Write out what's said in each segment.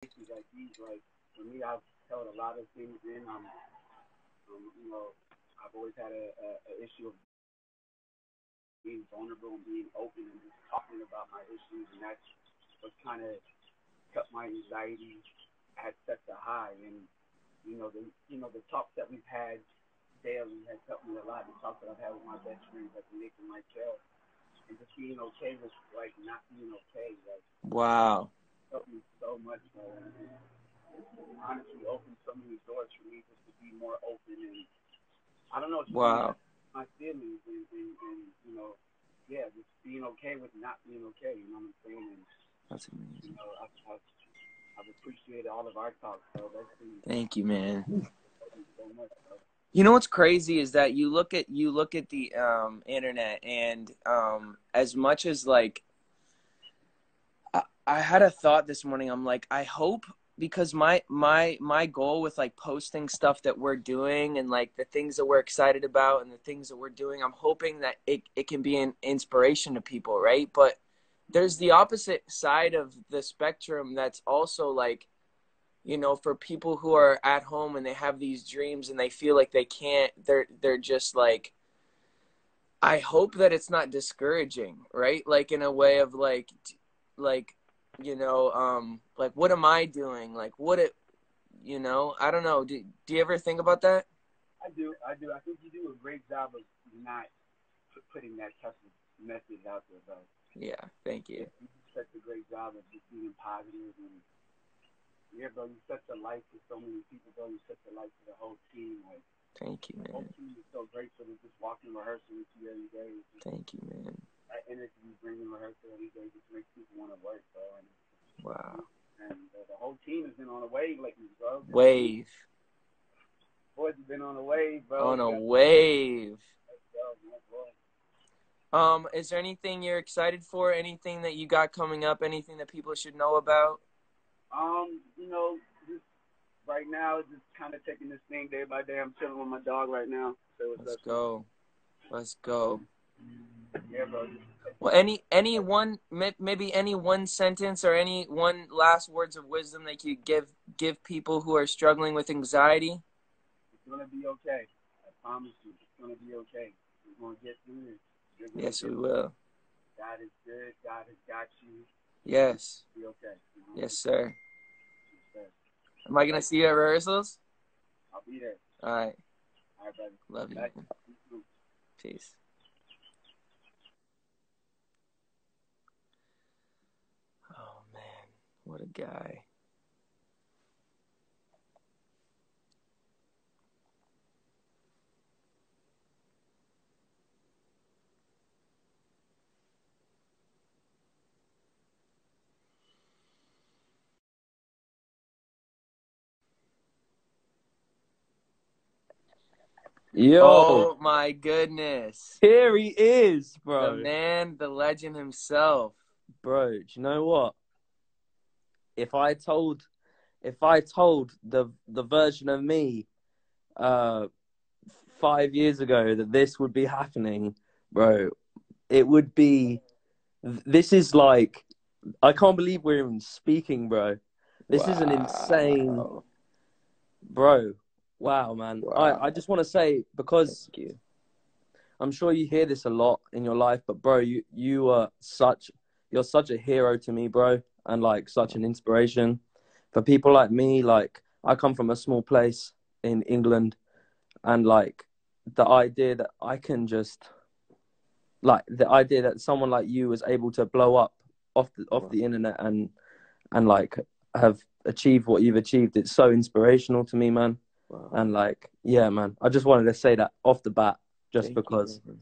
like these, like for me, I've held a lot of things in. You know, I've always had a issue of being vulnerable and being open and just talking about my issues, and that's what kind of kept my anxiety at such a high. And the talks that we've had daily has helped me a lot. The talks that I've had with my best friends, like Nick and myself, and just being okay with like not being okay, like Wow. helped me so much, bro. And honestly, opened so many doors for me just to be more open and I don't know, just Wow. my feelings and yeah, just being okay with not being okay. You know what I'm saying? And That's amazing. I've appreciated all of our talks, bro. That's been Thank you, man. so much, bro. You know what's crazy is that you look at the internet, and as much as like I had a thought this morning. I'm like, I hope, because my goal with like posting stuff that we're doing and like the things that we're excited about and the things that we're doing, I'm hoping that it can be an inspiration to people, right? But there's the opposite side of the spectrum that's also like, for people who are at home and they have these dreams and they feel like they can't, they're just like, I hope that it's not discouraging, right? Like in a way of like, like, what am I doing? Like, I don't know. Do you ever think about that? I do. I think you do a great job of not putting that type of message out there, bro. Yeah, thank you. You do such a great job of just being positive and yeah, bro. You're such a light to so many people, bro. You're such a light to the whole team. Like, thank you, the whole man. team is so grateful to just walk in rehearsal with you every day. Thank you, man. That energy you bring in rehearsal every day just makes people want to work, bro. Wow. And the whole team has been on a wave lately, bro. Wave. Boys have been on a wave, bro. On a wave. Bro. Is there anything you're excited for? Anything that you got coming up? Anything that people should know about? Just right now, just kind of taking this thing day by day. I'm chilling with my dog right now. So Let's go. Let's go. Yeah, bro. Well, maybe any one sentence or any one last words of wisdom that you give people who are struggling with anxiety? It's gonna be okay. I promise you, it's gonna be okay. We're gonna get through this. Yes, we will. God is good. God has got you. Yes. Be okay. Yes, sir. Yes, sir. Am I gonna see you at rehearsals? I'll be there. All right. All right, brother. Love you. Peace. Oh man, what a guy. Yo, Oh my goodness. here he is, The bro. man, the legend himself. Bro, do you know what? If I told the version of me 5 years ago that this would be happening, bro, it would be. This is like, I can't believe we're even speaking, bro. This is an insane, bro. Wow, man. Wow. I just want to say, because Thank you. I'm sure you hear this a lot in your life, but bro, you're such a hero to me, bro, and like such an inspiration for people like me. Like, I come from a small place in England, and like the idea that I can just the idea that someone like you was able to blow up off the internet and like have achieved what you've achieved, it's so inspirational to me, man. Wow. And like, yeah, man, I just wanted to say that off the bat, just Thank because. you,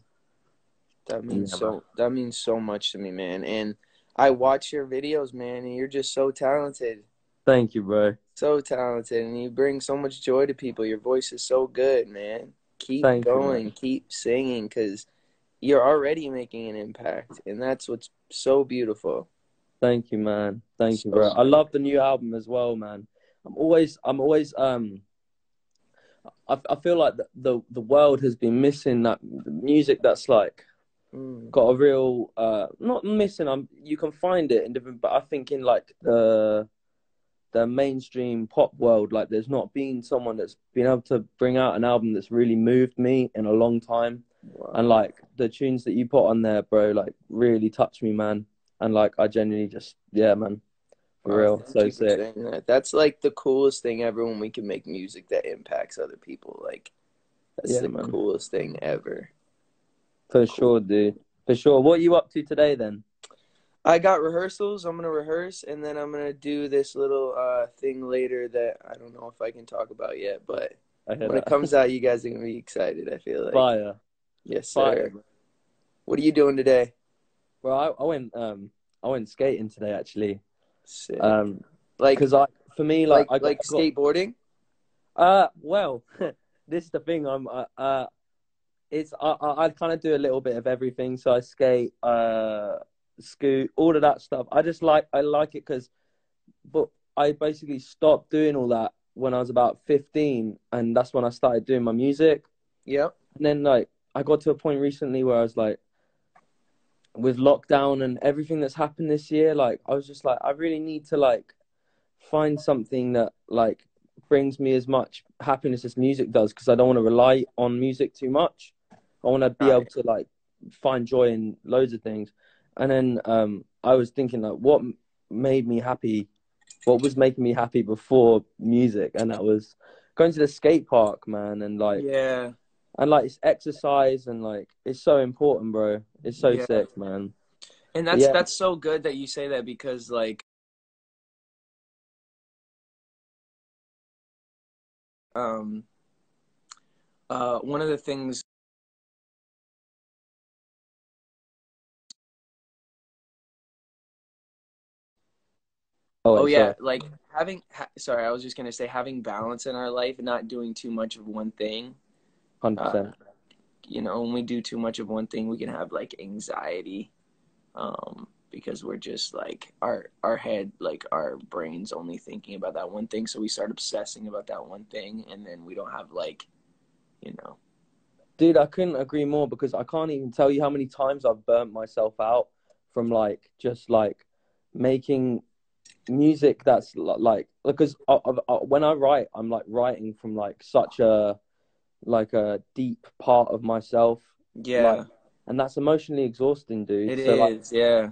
that means Yeah, that means so much to me, man. And I watch your videos, man, and you're just so talented. Thank you, bro. So talented, and you bring so much joy to people. Your voice is so good, man. Keep Thank you, going, man. keep singing, because you're already making an impact, and that's what's so beautiful. Thank you, man. Thank you, So bro. I love the new album as well, man. I'm always I feel like the world has been missing that music that's like got a real not missing. You can find it in different, but I think in like the mainstream pop world, like there's not been someone that's been able to bring out an album that's really moved me in a long time. Wow. And like the tunes that you put on there, bro, like really touched me, man. And like I genuinely just, yeah, man, for Wow, real, thank so you for sick. saying that. That's like the coolest thing ever when we can make music that impacts other people. Like that's Yeah, the man, coolest thing ever. for Cool. sure, dude, for sure. What are you up to today then? I got rehearsals. I'm gonna rehearse, and then I'm gonna do this little thing later that I don't know if I can talk about yet. But I hear when it that. comes out, you guys are gonna be excited. I feel like. Fire, Yes, fire, sir. bro. What are you doing today? Bro, I went skating today actually. Sick. Um, Like, because I for me like like I got skateboarding. well, this is the thing. It's I kind of do a little bit of everything. So I skate, scoot, all of that stuff. I like it because, but I basically stopped doing all that when I was about 15, and that's when I started doing my music. Yep. And then like I got to a point recently where I was like, with lockdown and everything that's happened this year, like I was just like, I really need to like find something that like brings me as much happiness as music does because I don't want to rely on music too much. I want to be able Right. to like find joy in loads of things. And then I was thinking like what made me happy, what was making me happy before music, and that was going to the skate park, man, Yeah. and like it's exercise and like it's so important, bro. It's so Yeah. sick, man. And But yeah, that's so good that you say that because like um one of the things. oh Oh wait, yeah, sorry, like sorry, I was just gonna say having balance in our life and not doing too much of one thing. Uh, 100%. when we do too much of one thing, we can have like anxiety, because we're just like our head, like our brains only thinking about that one thing. So we start obsessing about that one thing, and then we don't have like, you know. Dude, I couldn't agree more because I can't even tell you how many times I've burnt myself out from like just like making music that's like because when I write, I'm like writing from like such a deep part of myself, like, Yeah, and that's emotionally exhausting, dude. it So like, is. Yeah,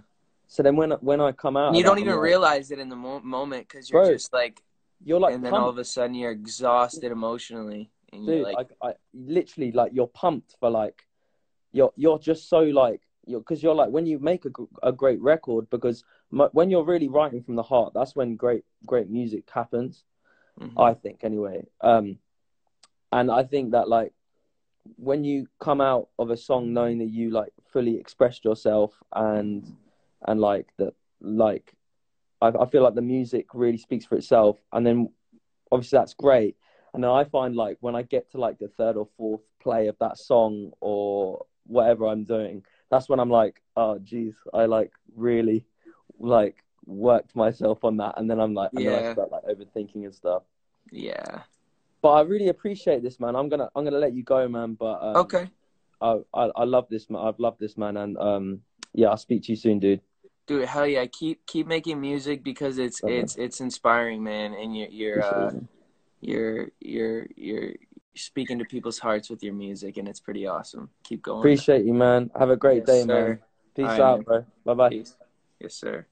so then when I come out and you of that, don't I'm even like, realize it in the moment because you're bro, just like, you're like and then all pumped, of a sudden you're exhausted emotionally, and you're dude. like, I literally like you're pumped for like you're just so like you're because you're like when you make a great record because when you're really writing from the heart, that's when great music happens. mm-hmm. I think anyway. And I think that like when you come out of a song knowing that you like fully expressed yourself and like that like I feel like the music really speaks for itself, and then obviously that's great. And then I find like when I get to like the third or fourth play of that song or whatever I'm doing, that's when I'm like, oh geez, I like really like worked myself on that, and then and then I Yeah, start like overthinking and stuff. yeah. But I really appreciate this, man. I'm gonna let you go, man. But Okay. I love this, man. I've loved this, man, and yeah, I'll speak to you soon, dude. Dude, hell yeah. Keep making music because Love, man. it's inspiring, man, and Appreciate it, man. you're speaking to people's hearts with your music, and it's pretty awesome. Keep going. Appreciate you, man. Have a great Yes, day, man. sir. All Peace right, out, man. bro. Bye bye. Peace. Yes, sir.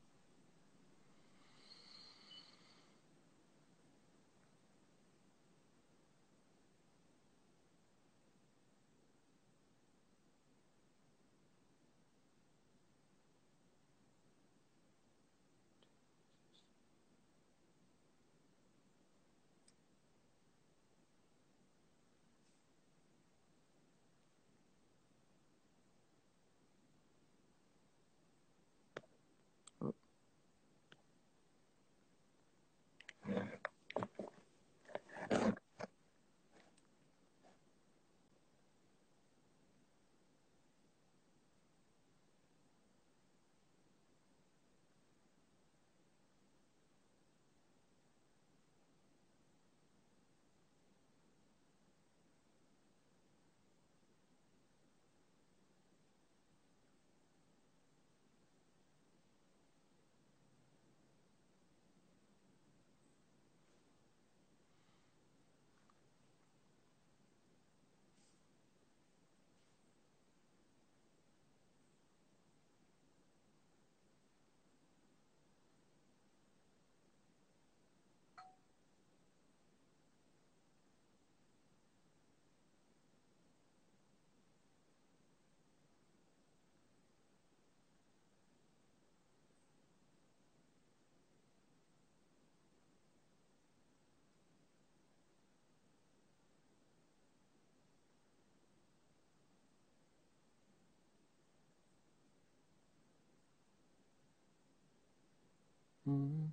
Trying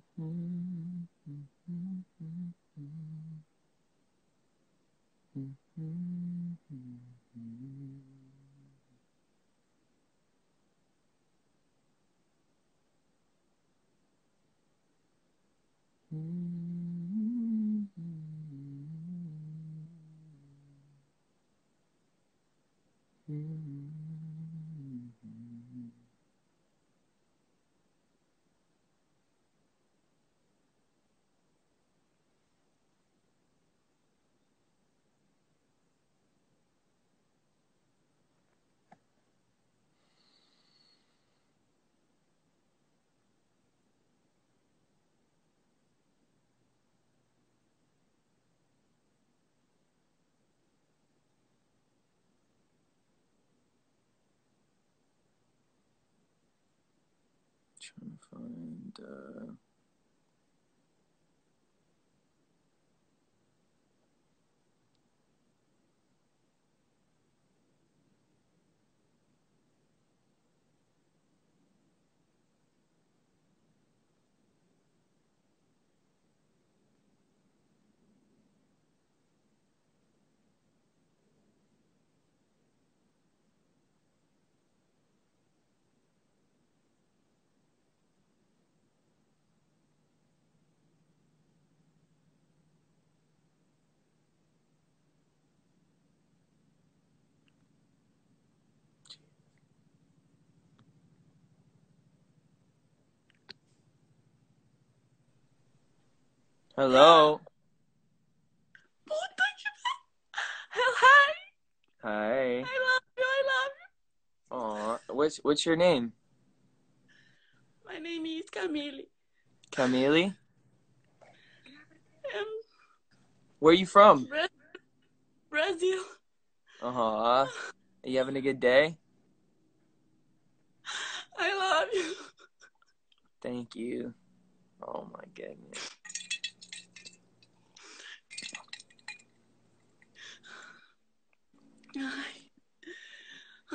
to find. Hello. Hi. Hi. I love you. I love Aw, what's your name? you. My name is Camille. Camille? Um, Where are you from? Brazil. Are you having a good day? I love you. Thank you. Oh my goodness.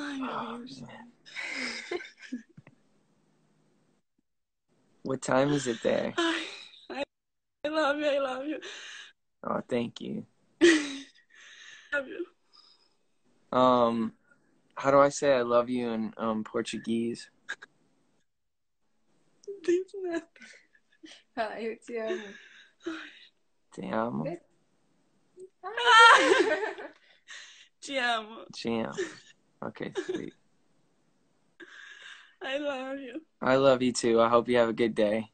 Ai, meu Deus. What time is it there? I love you. I love you. Oh, thank you. Love you. How do I say I love you in Portuguese? Diz nada. Ah, eu te amo. Te amo. Te amo. Te amo. Okay, sweet. I love you. I love you too. I hope you have a good day.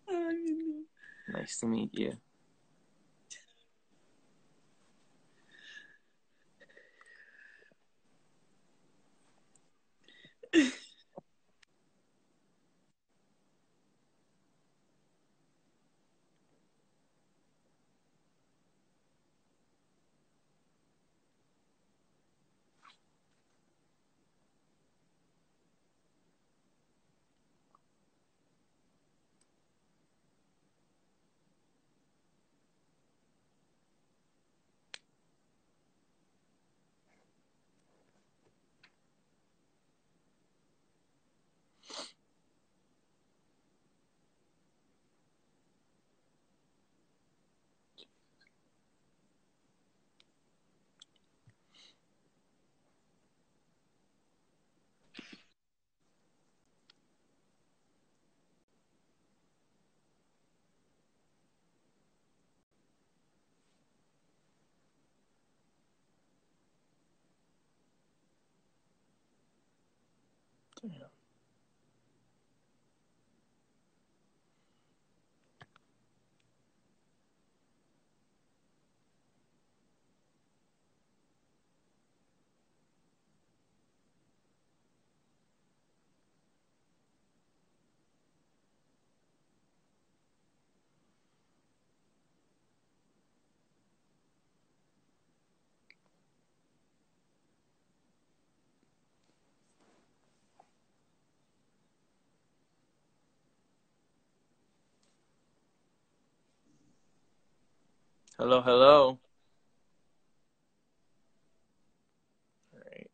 Ai, meu Deus. Nice to meet you. Hello, hello. All right.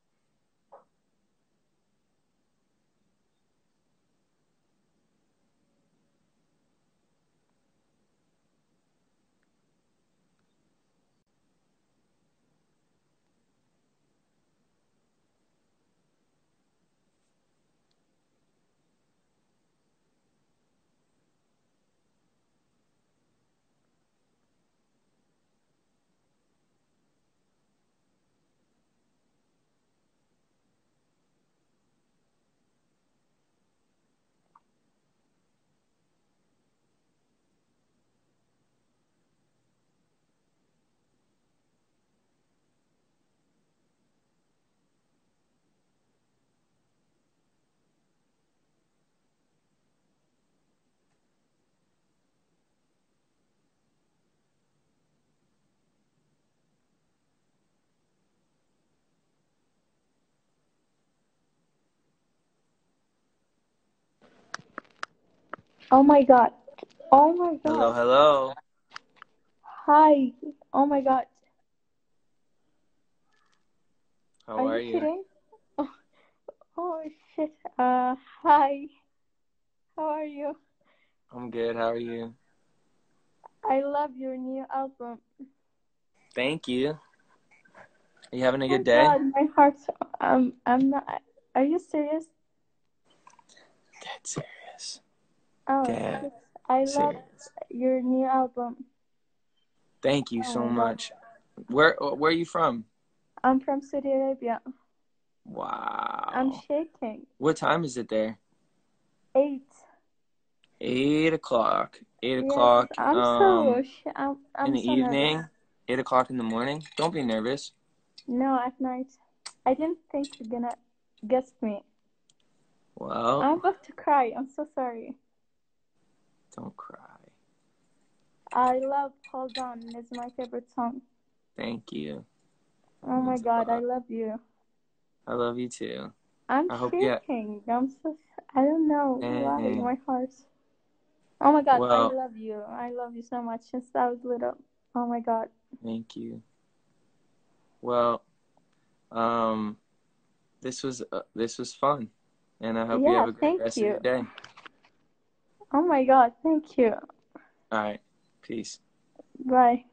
Oh my god. Oh my Hello, god. hello. Hi. Oh my god. How Are are you you? kidding? Oh, oh shit. Hi. How are you? I'm good. How are you? I love your new album. Thank you. Are you having a Oh good my day? god, my heart. I'm not. Are you serious? Dead serious. Oh Dead shit. I love serious. your new album. Thank you Oh so my god. much. Where are you from? I'm from Saudi Arabia. I'm Wow. shaking. What time is it there? 8. 8 o'clock. Eight Yes, o'clock. I'm In the so nervous. evening. 8 o'clock in the morning. Don't be nervous. No, at night. I didn't think you're gonna guess me. Well, I'm about to cry. I'm so sorry. don't cry. I love Hold On. It's my favorite song. Thank you. Oh my Means a god, I lot. love you. I love you too. I'm I hope you. shaking. I don't know why. Dang. My heart. Oh my god, I Well, love you. I love you so much since I was little. Oh my god. thank you. Well, um, this was fun, and I hope you Yeah, have a great thank rest of you. your day. Oh my god, thank you. All right, peace. Bye.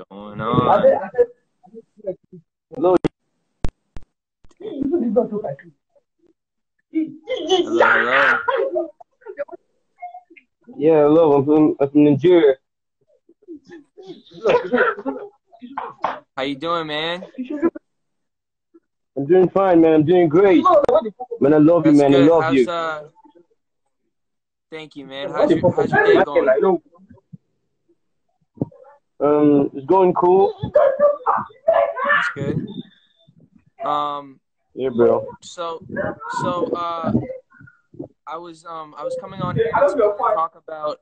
Going on? Hello. Hello, hello. Yeah, hello. I'm from Nigeria. How you doing, man? I'm doing fine, man. I'm doing great. Man, I love you, That's man. I good. love you. Thank you, man. How's your day going? It's going cool. That's good. Um, Yeah, bro. so I was coming on here to talk about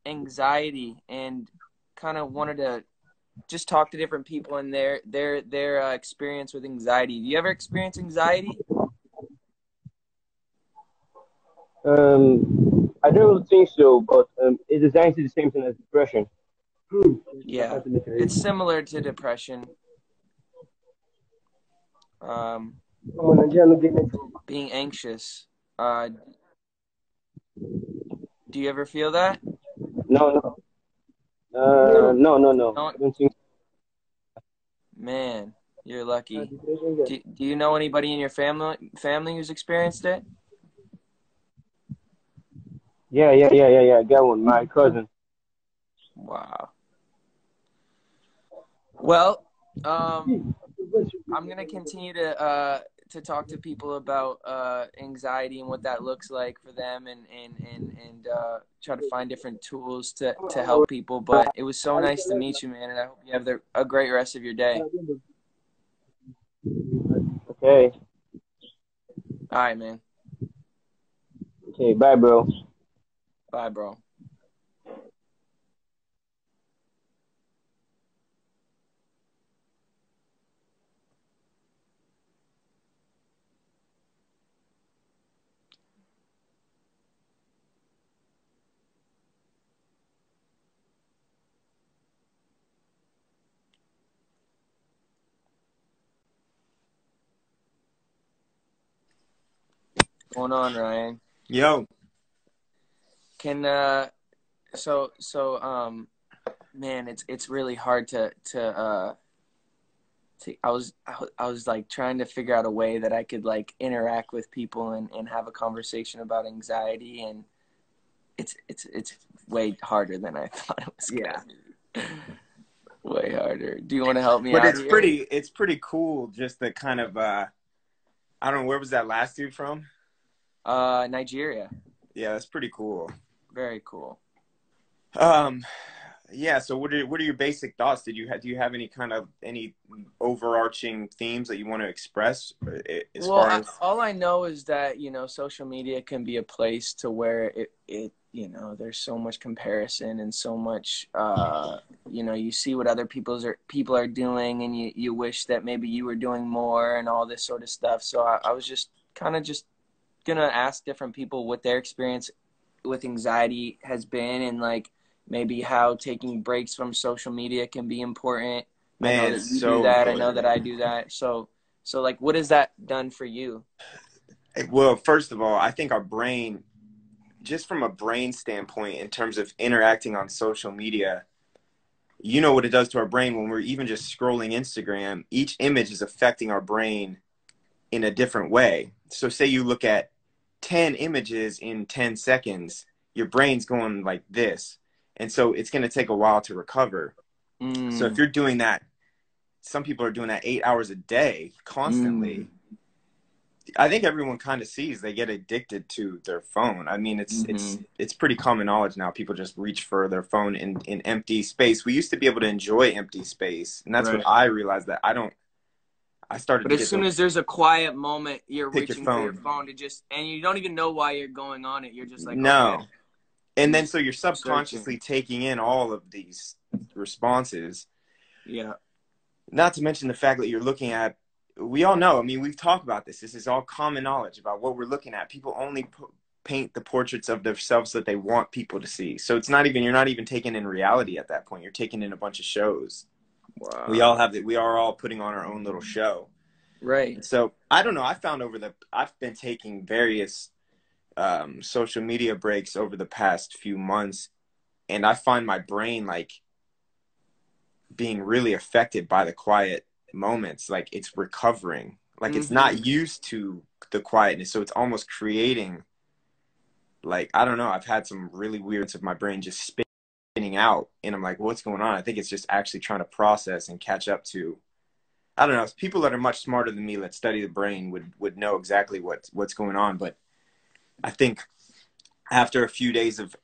anxiety and kind of wanted to just talk to different people and their experience with anxiety. Do you ever experience anxiety? I don't think so, but it is actually the same thing as depression. Yeah, it's similar to depression. Um, being anxious. Uh, do you ever feel that? No, no. No. No. I Don't. don't think. Man, you're lucky. Do you know anybody in your family who's experienced it? Yeah. I got one. My cousin. Wow. Well, I'm gonna continue to talk to people about anxiety and what that looks like for them, and try to find different tools to help people. But it was so nice to meet you, man, and I hope you have a great rest of your day. Okay. All right, man. Okay. Bye, bro. Bye, bro. What's going on, Ryan? Yo, Can man, it's really hard to I was like trying to figure out a way that I could like interact with people and have a conversation about anxiety, and it's way harder than I thought it was yeah, gonna be. Way harder. Do you want to help me but out here? it's pretty cool. Just the kind of I don't know, where was that last dude from? Nigeria. Yeah, that's pretty cool. Very cool. Um, Yeah. So what are your basic thoughts? Do you have any overarching themes that you want to express as Well, far as? all I know is that, social media can be a place to where there's so much comparison and so much, you see what other people are doing, and you wish that maybe you were doing more and all this sort of stuff. So I was just kind of just gonna ask different people what their experience with anxiety has been, and like maybe how taking breaks from social media can be important. I know Man, that you do so that. I know important. that I do that. So like, what has that done for you? Well, first of all, I think our brain, just from a brain standpoint, in terms of interacting on social media, you know what it does to our brain when we're even just scrolling Instagram. Each image is affecting our brain in a different way. So say you look at 10 images in 10 seconds, your brain's going like this. And so it's going to take a while to recover. So if Mm, you're doing that, some people are doing that 8 hours a day constantly. mm, I think everyone kind of sees they get addicted to their phone. I mean, mm-hmm. it's pretty common knowledge now. People just reach for their phone in empty space. We used to be able to enjoy empty space, and that's what Right. I realized that I don't. I started But to as get soon the as there's a quiet moment, you're pick your reaching for your phone. phone and you don't even know why you're going on it. You're just like, okay, No, and I'm then just so you're searching. subconsciously taking in all of these responses. Yeah. Not to mention the fact that you're looking at. We all know. I mean, we've talked about this. This is all common knowledge about what we're looking at. People only paint the portraits of themselves that they want people to see. So it's not even, you're not even taking in reality at that point. You're taking in a bunch of shows. We all Wow. have that. We are all putting on our own little show. Right. And so I don't know. I've been taking various social media breaks over the past few months, and I find my brain like being really affected by the quiet moments. Like it's recovering. Like it's Mm-hmm. not used to the quietness, so it's almost creating, like, I don't know. I've had some really weird of my brain just spinning out, and I'm like, what's going on? I think it's just actually trying to process and catch up to. I don't know. People that are much smarter than me that study the brain would know exactly what's going on. But I think after a few days of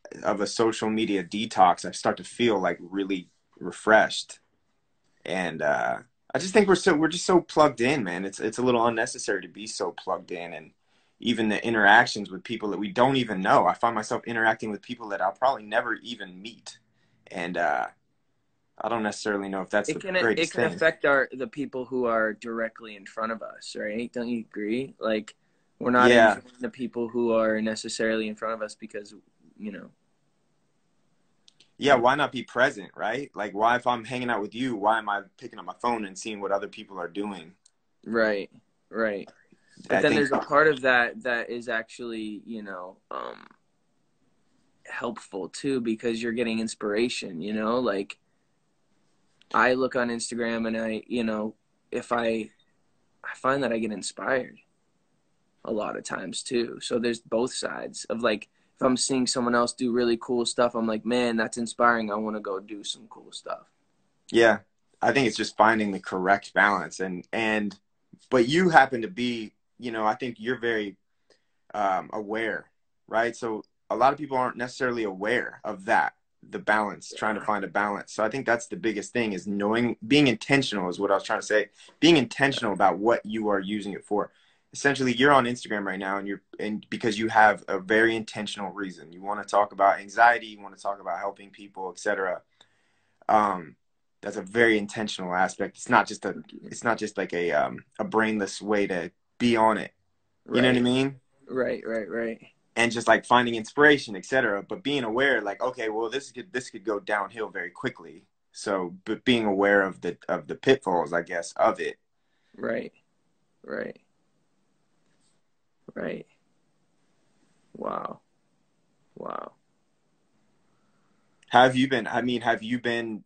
a social media detox, I start to feel like really refreshed. And I just think we're just so plugged in, man. It's a little unnecessary to be so plugged in, and even the interactions with people that we don't even know. I find myself interacting with people that I'll probably never even meet, and I don't necessarily know if that's the It greatest can thing. affect the people who are directly in front of us, right? Don't you agree? Like, we're not Yeah, enjoying the people who are necessarily in front of us because, you know. yeah. Why not be present, right? Like, why, if I'm hanging out with you, why am I picking up my phone and seeing what other people are doing? Right, right. But I then think, there's a part of that is actually, helpful too, because you're getting inspiration, like I look on Instagram and if I find that I get inspired a lot of times too. So there's both sides of like, if I'm seeing someone else do really cool stuff, I'm like, man, that's inspiring. I want to go do some cool stuff. yeah, I think it's just finding the correct balance, but you happen to be, I think you're very aware, right? So a lot of people aren't necessarily aware of that, the balance, trying to Yeah. find a balance. So I think that's the biggest thing, is knowing, being intentional is what I was trying to say. Being intentional about what you are using it for. Essentially, you're on Instagram right now, and because you have a very intentional reason. You want to talk about anxiety, you want to talk about helping people, etc. Um, that's a very intentional aspect. It's not just like a brainless way to be on it. You know what I Right, mean? right, right, right. And just like finding inspiration, etc. But being aware, like, okay, well, this could go downhill very quickly. So, but being aware of the pitfalls, I guess, of it. Right, right, right. Wow, wow. Have you been? I mean, have you been,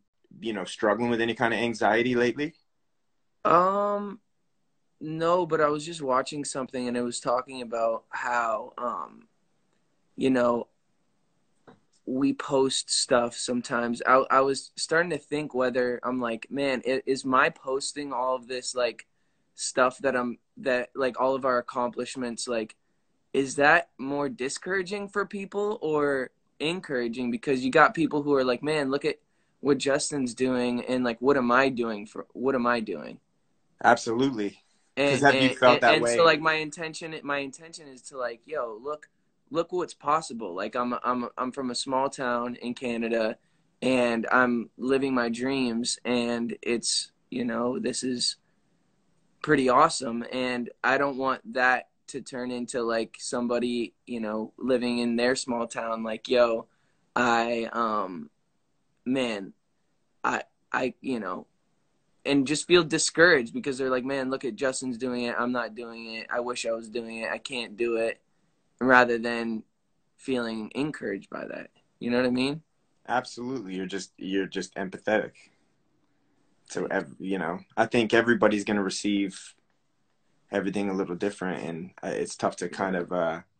struggling with any kind of anxiety lately? Um, no, but I was just watching something and it was talking about how, you know, we post stuff sometimes. I was starting to think whether I'm like, man, is my posting all of this like stuff that like all of our accomplishments, like, is that more discouraging for people or encouraging? Because you got people who are like, man, what Justin's doing and like what am I doing? Absolutely. Because And have you and, felt and, that and so way? like my intention is to like, yo, look what's possible. Like I'm from a small town in Canada and I'm living my dreams, and it's, this is pretty awesome, and I don't want that to turn into like somebody, living in their small town like, yo, I man, I and just feel discouraged because they're like, man, look at Justin's doing it, I'm not doing it, I wish I was doing it, I can't do it, rather than feeling encouraged by that. You know what I mean? Absolutely. You're just empathetic. So, Thank I think everybody's going to receive everything a little different. And it's tough to kind of,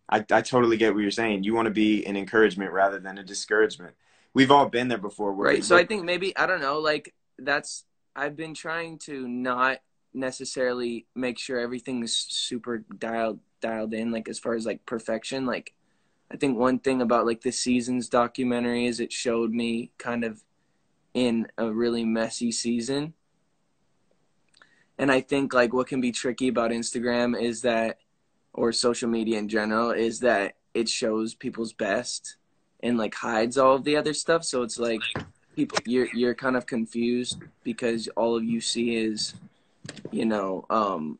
I totally get what you're saying. You want to be an encouragement rather than a discouragement. We've all been there before where we Right. So I look. think maybe, I don't know, like I've been trying to not necessarily make sure everything's super dialed in, like as far as like perfection. Like I think one thing about like the Seasons documentary is it showed me kind of in a really messy season. And I think like what can be tricky about Instagram is that, or social media in general, is that it shows people's best and like hides all of the other stuff. So it's like you're kind of confused because all of you see is, all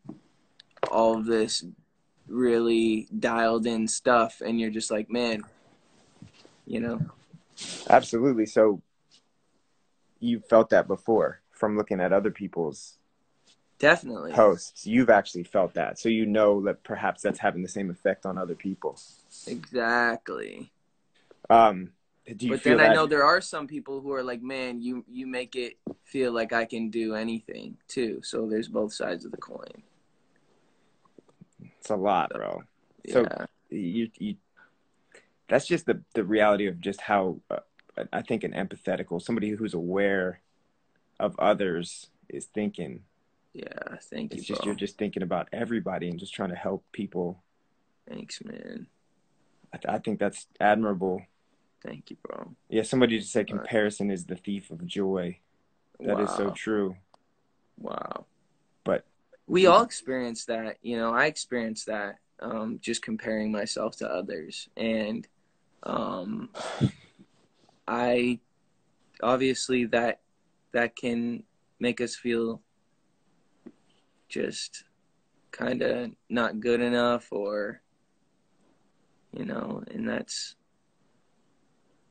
of this really dialed in stuff, and you're just like, man, Absolutely. So you felt that before from looking at other people's definitely. posts. You've actually felt that. So you know that perhaps that's having the same effect on other people. Exactly. Do you But feel then I that know there are some people who are like, man, you make it feel like I can do anything too. So there's both sides of the coin. it's a lot, So, bro? So yeah. you that's just the reality of just how I think an empathetical, somebody who's aware of others is thinking. Yeah. Thank you, It's just you're bro. just thinking about everybody and just trying to help people. Thanks, man. I think that's admirable. Thank you, bro. Yeah, somebody just said comparison is the thief of joy. That is so Wow. true. Wow. But We all experience that. I experienced that, just comparing myself to others. And um, I obviously that can make us feel just kind of not good enough, or and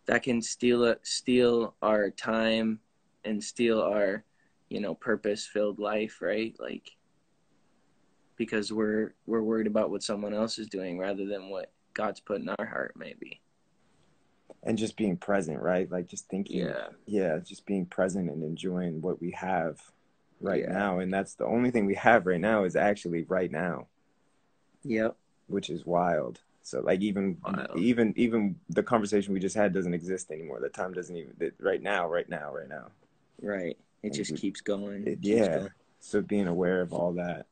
that can steal our time and steal our purpose filled life, right? Like, because we're worried about what someone else is doing rather than what God's put in our heart, maybe. and just being present, right? Like just thinking, Yeah. just being present and enjoying what we have right Yeah. now. And that's the only thing we have right now is actually right now, Yep. which is wild. So like Wild. even the conversation we just had doesn't exist anymore. The time doesn't even right now. Right. It And just keeps going. Keeps yeah. going. So being aware of all that,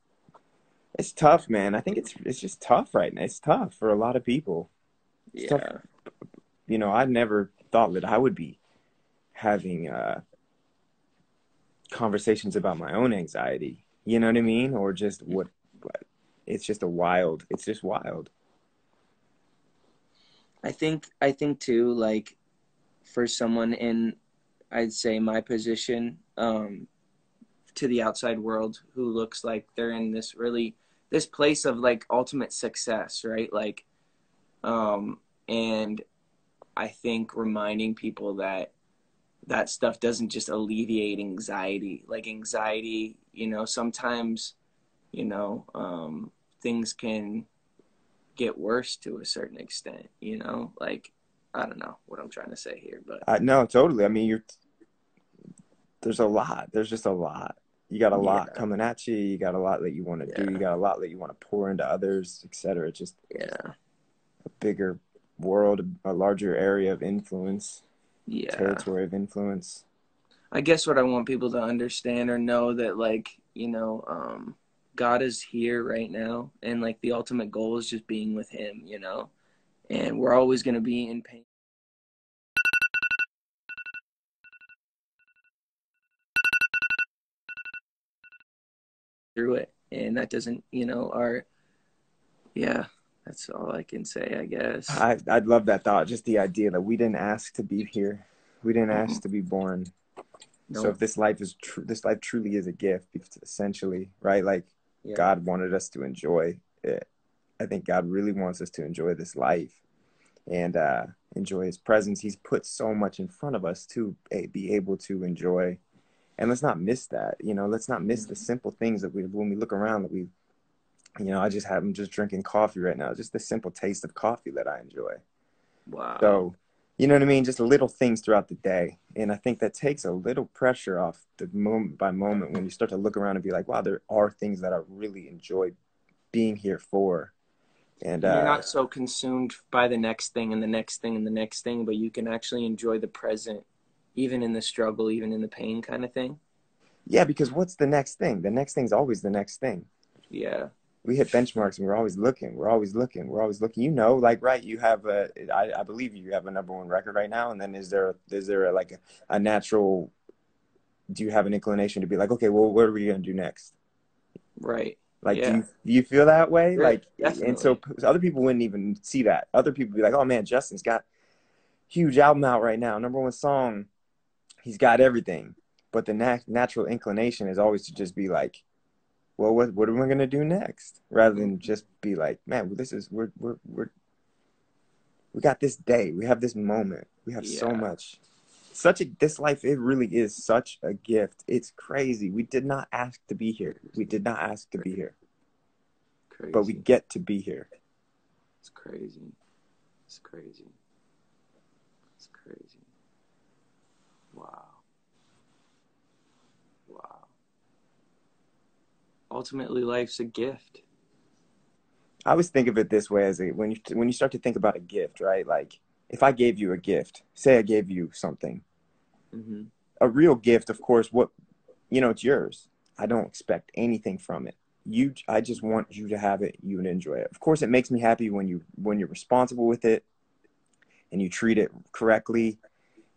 it's tough, man. I think it's just tough right now. It's tough for a lot of people. It's tough. Yeah. I never thought that I would be having conversations about my own anxiety. You know what I mean? Or just what it's just it's just wild. I think too, like, for someone in, I'd say, my position, to the outside world, who looks like they're in this place of like ultimate success, right? Like, and I think reminding people that that stuff doesn't just alleviate anxiety. Like anxiety, sometimes, you know, things can get worse to a certain extent, like, I don't know what I'm trying to say here, but No, totally. I mean, there's a lot. There's just a lot. You got a lot yeah, coming at you. You got a lot that you want to do. You yeah, got a lot that you want to pour into others, etc. Just yeah, a bigger world, a larger area of influence, yeah. territory of influence. I guess what I want people to understand or know that, like, God is here right now, and like the ultimate goal is just being with Him, and we're always going to be in pain. through it, and that doesn't, our yeah, that's all I can say, I guess. I'd love that thought. Just the idea that we didn't ask to be here, we didn't ask to be born. So Nope. if this life is this life truly is a gift, essentially, right? Like Yeah. God wanted us to enjoy it. I think God really wants us to enjoy this life and enjoy His presence. He's put so much in front of us to be able to enjoy. And let's not miss that. Let's not miss the simple things that when we look around, that we, I'm just drinking coffee right now. Just the simple taste of coffee that I enjoy. Wow. So, you know what I mean? Just little things throughout the day. And I think that takes a little pressure off the moment by moment when you start to look around and be like, wow, there are things that I really enjoy being here for. And you're not so consumed by the next thing and the next thing and the next thing, but you can actually enjoy the present, even in the struggle, even in the pain kind of thing. yeah, because what's the next thing? The next thing's always the next thing. Yeah. We hit benchmarks and we're always looking. Like, right, you have I believe you have a #1 record right now. And then is there like a natural, do you have an inclination to be like, okay, well, what are we going to do next? Right. Like, yeah. do you feel that way? Sure, Like, definitely. and so other people wouldn't even see that. Other people be like, oh man, Justin's got huge album out right now, #1 song. He's got everything. But the natural inclination is always to just be like, well, what are we going to do next? Rather than just be like, man, we got this day. We have this moment. We have so much. This life, it really is such a gift. It's crazy. We did not ask to be here. We did not ask to be here. Crazy. But we get to be here. It's crazy. It's crazy. It's crazy. Wow. Wow. Ultimately, life's a gift. I always think of it this way, as when you start to think about a gift, right? Like, if I gave you a gift, say I gave you something, Mm-hmm. a real gift, of course, it's yours. I don't expect anything from it. I just want you to have it, you to enjoy it. Of course, it makes me happy when you're responsible with it and you treat it correctly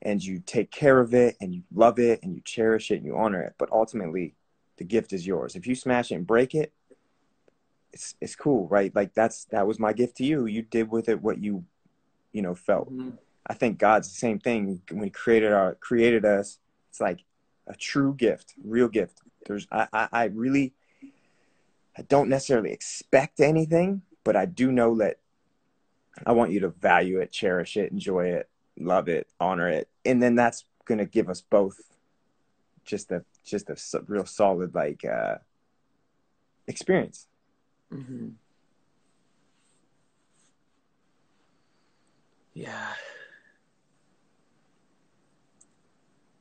and you take care of it and you love it and you cherish it and you honor it. But ultimately, the gift is yours. If you smash it and break it, it's cool, right? Like that was my gift to you. You did with it what you felt. Mm-hmm. I think God's the same thing. When He created us, it's like a true gift, real gift. I don't necessarily expect anything, but I do know that I want you to value it, cherish it, enjoy it, love it, honor it, and then that's gonna give us both just a real solid experience. Mm-hmm. Yeah.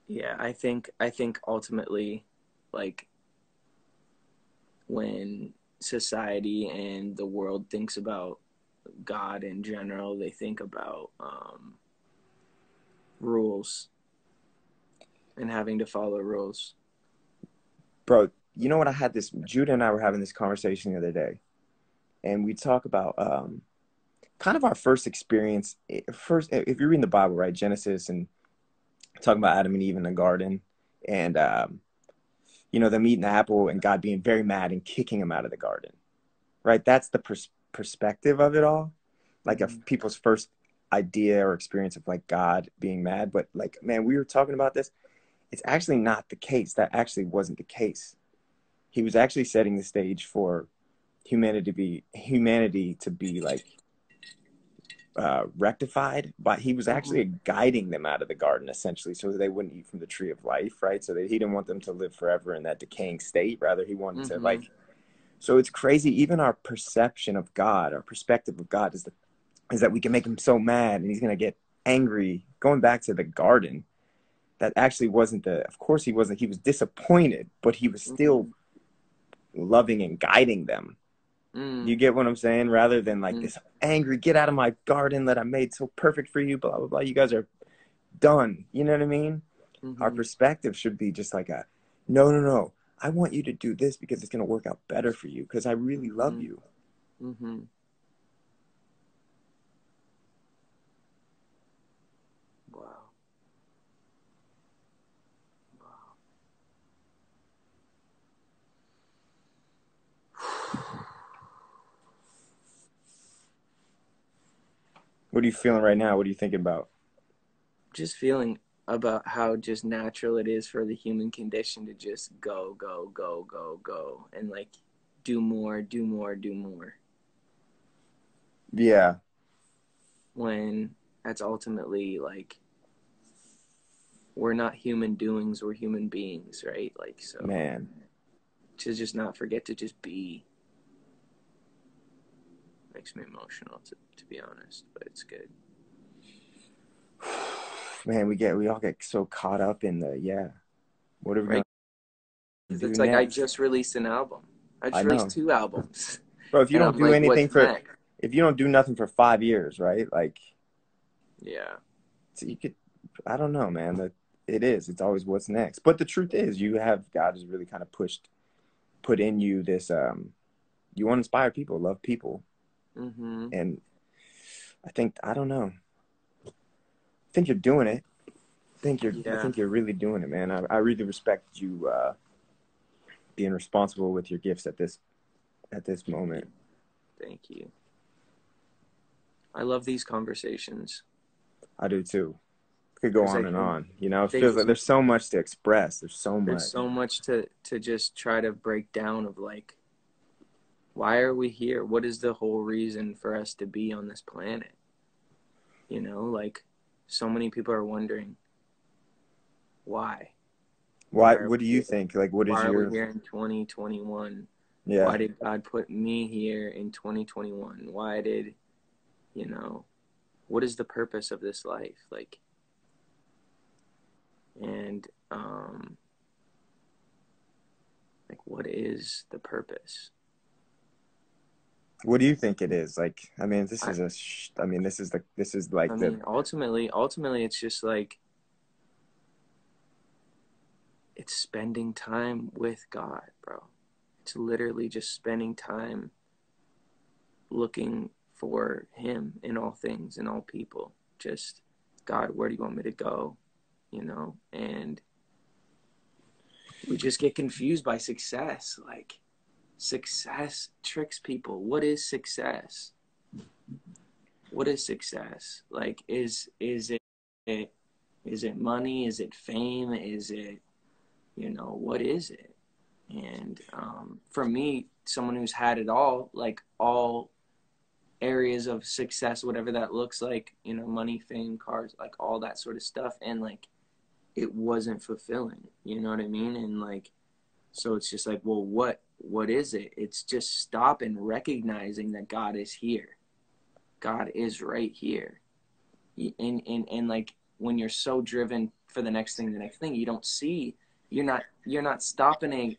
Yeah, I think ultimately, like, when society and the world thinks about God in general, they think about rules and having to follow rules. Bro, you know what? Judah and I were having this conversation the other day, and we talk about kind of our first experience. First, if you're reading the Bible, right, Genesis, and talking about Adam and Eve in the garden, and them eating the apple and God being very mad and kicking them out of the garden, right? That's the perspective of it all, like of people's first idea or experience of like God being mad. But like, man, we were talking about this. It's actually not the case. That actually wasn't the case. He was actually setting the stage for humanity to be like rectified, but he was actually guiding them out of the garden essentially so they wouldn't eat from the tree of life, right? So that he didn't want them to live forever in that decaying state. Rather, he wanted to like, so it's crazy. Even our perception of God, our perspective of God is that we can make him so mad and he's going to get angry. Going back to the garden, that actually wasn't of course he wasn't, he was disappointed, but he was still loving and guiding them. You get what I'm saying? Rather than like this angry, get out of my garden that I made so perfect for you, blah, blah, blah. You guys are done. You know what I mean? Our perspective should be just like no. I want you to do this because it's going to work out better for you because I really love you. Wow. Wow. What are you feeling right now? What are you thinking about? Just feeling about how just natural it is for the human condition to just go, go, go, go, go, and like do more, do more, do more. Yeah. When that's ultimately like we're not human doings, we're human beings, right? Like, so Man. to just not forget to just be makes me emotional, to be honest, but it's good. Man, we all get so caught up in the what are we Right? gonna do It's like I next? just released an album. I just I released know. 2 albums. Bro, if you And don't I'm do like, anything what's next? if you don't do nothing for 5 years, right? Like, Yeah. so you could, I don't know, man. That it's always what's next. But the truth is, God has really kind of put in you this, you want to inspire people, love people. Mm-hmm. And I don't know. I think you're doing it. I think you're really doing it, man. I really respect you, being responsible with your gifts at this moment. Thank you. I love these conversations. I do too. Could go on and on. You know, it they feels like just- there's so much to express. There's so much to just try to break down of like, why are we here? What is the whole reason for us to be on this planet? You know, like so many people are wondering why. What do you think? Like, what is Why are your? we here in 2021? Yeah. Why did God put me here in 2021? Why did, what is the purpose of this life? Like, and, like, what is the purpose? What do you think it is? Like, I mean, this is ultimately, it's just like, it's spending time with God, bro. It's literally just spending time looking for Him in all things, in all people. Just, God, where do you want me to go? And we just get confused by success. Like, success tricks people. What is success? What is success? Like, is it money? Is it fame? Is it, what is it? And for me, someone who's had it all, like all areas of success, whatever that looks like, money, fame, cars, like all that sort of stuff, and like it wasn't fulfilling, you know what I mean? And like, so it's just like, well, what is it? It's just stop and recognizing that God is here. God is right here. And like, when you're so driven for the next thing, you don't see, you're not stopping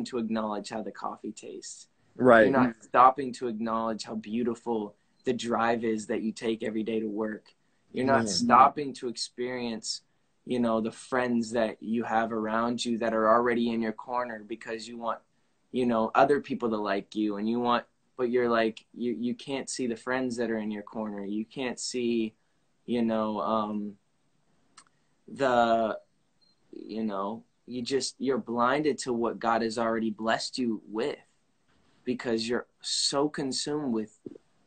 to acknowledge how the coffee tastes. Right. You're not stopping to acknowledge how beautiful the drive is that you take every day to work. You're not stopping to experience, the friends that you have around you that are already in your corner because you want, other people to like you, and but you're like, you can't see the friends that are in your corner. You can't see, you're blinded to what God has already blessed you with, because you're so consumed with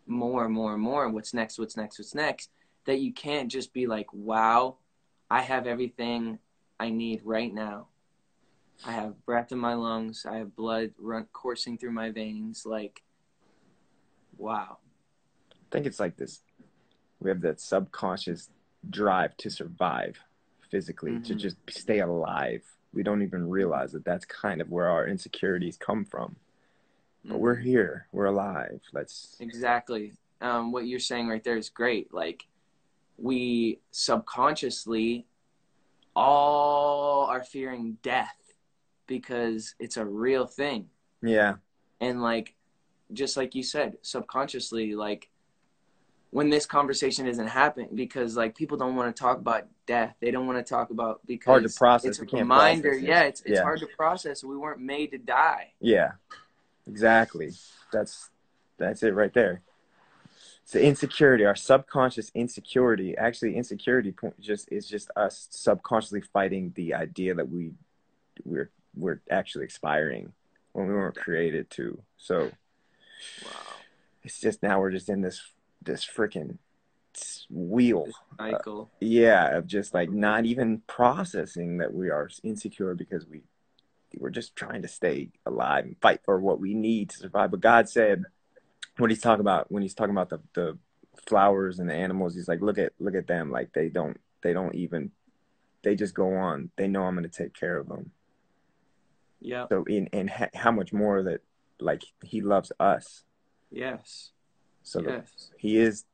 more and more and more, and what's next, that you can't just be like, wow, I have everything I need right now. I have breath in my lungs. I have blood coursing through my veins. Like, wow. I think it's like this. We have that subconscious drive to survive physically, to just stay alive. We don't even realize that that's kind of where our insecurities come from. But we're here. We're alive. Exactly. What you're saying right there is great. Like, we subconsciously all are fearing death because it's a real thing. Yeah. And like, just like you said, subconsciously, like, when this conversation isn't happening, because like people don't want to talk about death. They don't want to talk about, because hard to process. It's a reminder. It's hard to process. We weren't made to die. Yeah, exactly. That's it right there. It's the insecurity, our subconscious insecurity. Actually, insecurity is just us subconsciously fighting the idea that we're actually expiring when we weren't created to. So, wow. It's just now we're just in this freaking wheel. Cycle. Yeah, of just like not even processing that we are insecure because we're just trying to stay alive and fight for what we need to survive. But God said, when he's talking about the flowers and the animals, he's like, look at them, like they don't even, they just go on. They know I'm going to take care of them. Yeah. So how much more that, like, he loves us. Yes. So yes. he is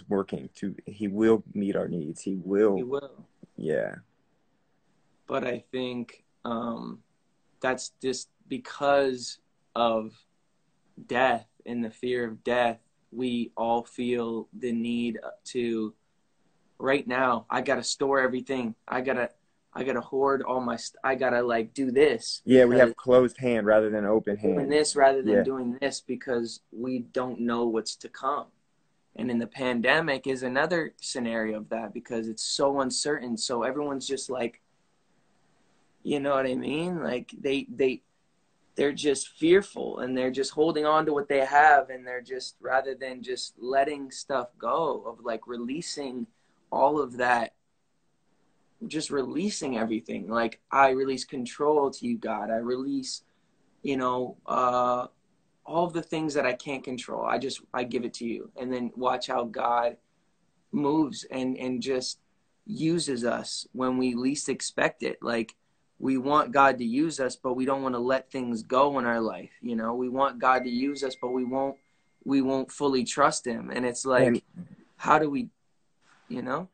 working he will meet our needs. He will. He will. Yeah. But I think that's just because of death and the fear of death. We all feel the need to, right now, I got to store everything. I got to hoard all my, I got to like do this. Yeah, we have closed hand rather than open hand. Doing this rather than doing this because we don't know what's to come. And in the pandemic is another scenario of that because it's so uncertain. So everyone's just like, you know what I mean? Like they're just fearful and they're just holding on to what they have, and they're just, rather than just letting stuff go, of like releasing all of that, just releasing everything. Like, I release control to you, God. I release, all of the things that I can't control. I give it to you, and then watch how God moves and just uses us when we least expect it. Like, we want God to use us, but we don't want to let things go in our life. We want God to use us, but we won't fully trust him. And it's like, how do we, And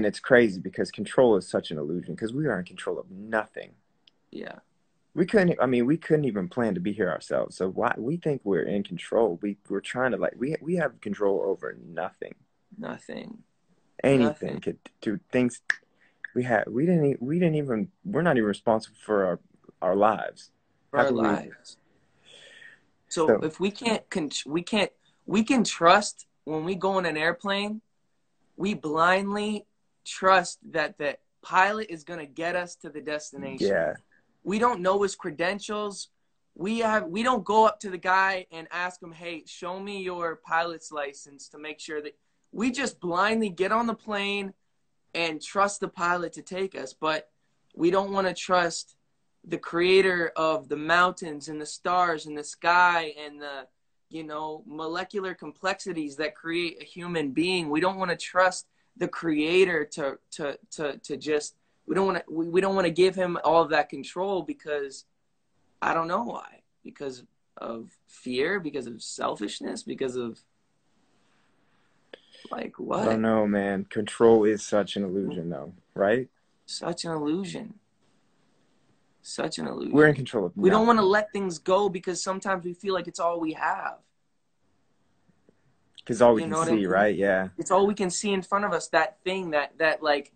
it's crazy because control is such an illusion, because we are in control of nothing. Yeah. We couldn't even plan to be here ourselves. So why we think we're in control? We're trying to, like, we have control over nothing. Anything could do things. We're not even responsible for our lives. For our lives. So if we can trust when we go in an airplane, we blindly trust that the pilot is going to get us to the destination. Yeah. We don't know his credentials. We don't go up to the guy and ask him, hey, show me your pilot's license to make sure that. We just blindly get on the plane and trust the pilot to take us. But we don't want to trust the creator of the mountains and the stars and the sky and the, molecular complexities that create a human being. We don't want to trust the creator to just, we don't want to give him all of that control, because I don't know why. Because of fear, because of selfishness, because of, like, what? I don't know, man. Control is such an illusion, though, right? Such an illusion. We're in control of nothing. We don't want to let things go because sometimes we feel like it's all we have. Because all we can see, right? Yeah. It's all we can see in front of us, that thing that like,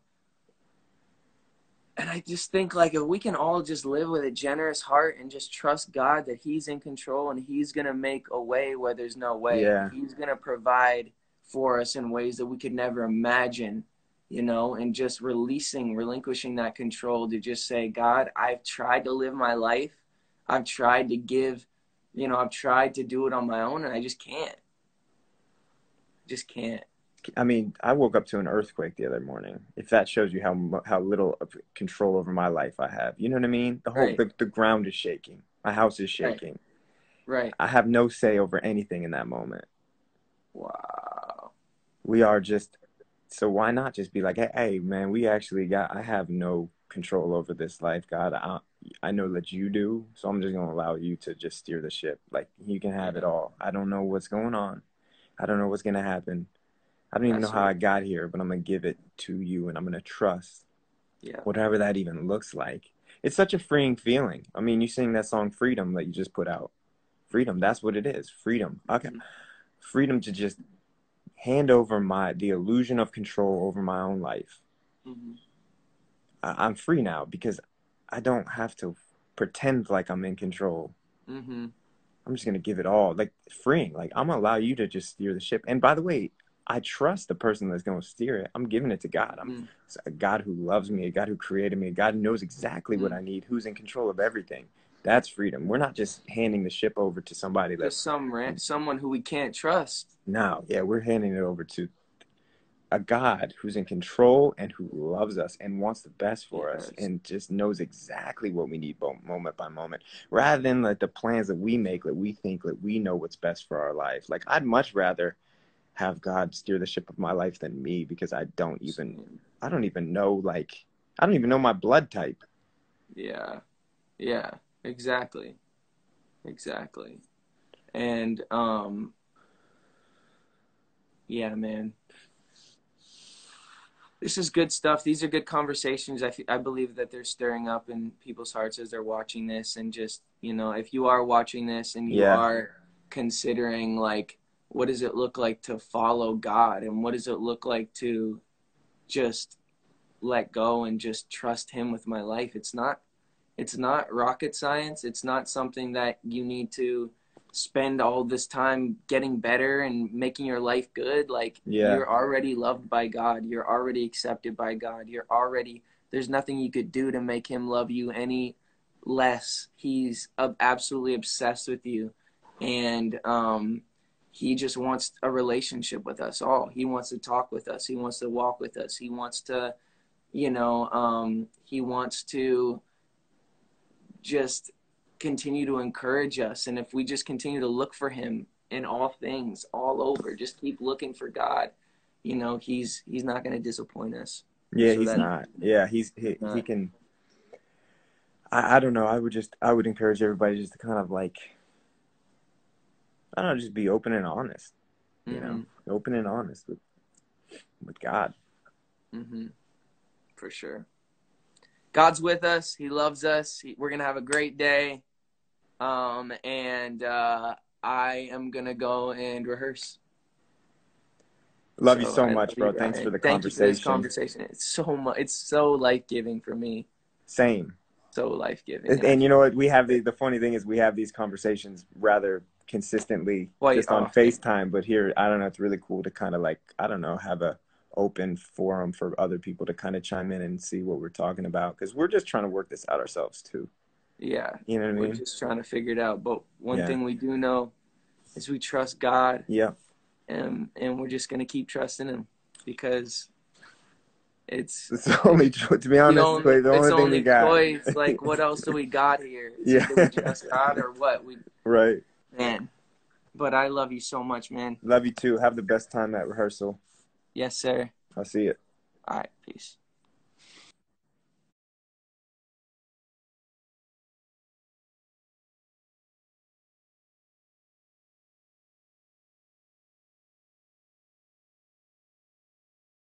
and I just think, like, if we can all just live with a generous heart and just trust God that he's in control and he's going to make a way where there's no way. Yeah. He's going to provide for us in ways that we could never imagine, and just relinquishing that control to just say, God, I've tried to live my life. I've tried to give, I've tried to do it on my own, and I just can't. I woke up to an earthquake the other morning. If that shows you how little of control over my life I have. You know what I mean? The ground is shaking. My house is shaking. Right. I have no say over anything in that moment. Wow. We are just, so why not just be like, hey, man, I have no control over this life, God. I know that you do, so I'm just going to allow you to just steer the ship. Like, you can have it all. I don't know what's going on. I don't know what's going to happen. I don't even know how I got here, but I'm going to give it to you, and I'm going to trust whatever that even looks like. It's such a freeing feeling. I mean, you sing that song Freedom that you just put out. Freedom, that's what it is. Freedom. Okay. Mm-hmm. Freedom to just hand over the illusion of control over my own life. Mm-hmm. I'm free now because I don't have to pretend like I'm in control. Mm-hmm. I'm just going to give it all. Like, freeing. Like, I'm going to allow you to just steer the ship. And by the way, I trust the person that's going to steer it. I'm giving it to God. I'm a God who loves me, a God who created me, a God who knows exactly what I need, who's in control of everything. That's freedom. We're not just handing the ship over to somebody that's someone who we can't trust. No, yeah, we're handing it over to a God who's in control and who loves us and wants the best for us Yes. and just knows exactly what we need moment by moment, rather than like the plans that we make, that we think that we know what's best for our life. Like, I'd much rather have God steer the ship of my life than me, because I don't even know, like, I don't even know my blood type. Yeah. Yeah. Exactly. Exactly. And yeah, man. This is good stuff. These are good conversations. I believe that they're stirring up in people's hearts as they're watching this. And just, if you are watching this and you Yeah. are considering, like, what does it look like to follow God? And what does it look like to just let go and just trust him with my life? It's not rocket science. It's not something that you need to spend all this time getting better and making your life good. Like, Yeah. you're already loved by God. You're already accepted by God. There's nothing you could do to make him love you any less. He's absolutely obsessed with you. And he just wants a relationship with us all. He wants to talk with us. He wants to walk with us. He wants to, he wants to just continue to encourage us. And if we just continue to look for him in all things, all over, just keep looking for God, he's not going to disappoint us. Yeah, So he's not. Yeah, he can. I don't know. I would encourage everybody just to kind of, like, I don't know, just be open and honest. Open and honest with God. For sure. God's with us. He loves us. We're going to have a great day. And I am going to go and rehearse. Love you so much, bro. Thanks for the Thank you for this conversation. It's so life-giving for me. Same. So life-giving. And you know what? We have the funny thing is we have these conversations rather consistently just on FaceTime. But here, I don't know, it's really cool to kind of, like, I don't know, have a open forum for other people to kind of chime in and see what we're talking about, because we're just trying to work this out ourselves too. Yeah. You know what I mean? We're just trying to figure it out. But one thing we do know is we trust God. Yeah. And we're just going to keep trusting him, because it's only, to be honest, the only thing we got. Choice. Like, what else do we got here? Either we trust God or what? Right. Man. But I love you so much, man. Love you too. Have the best time at rehearsal. Yes, sir. I'll see you. All right. Peace.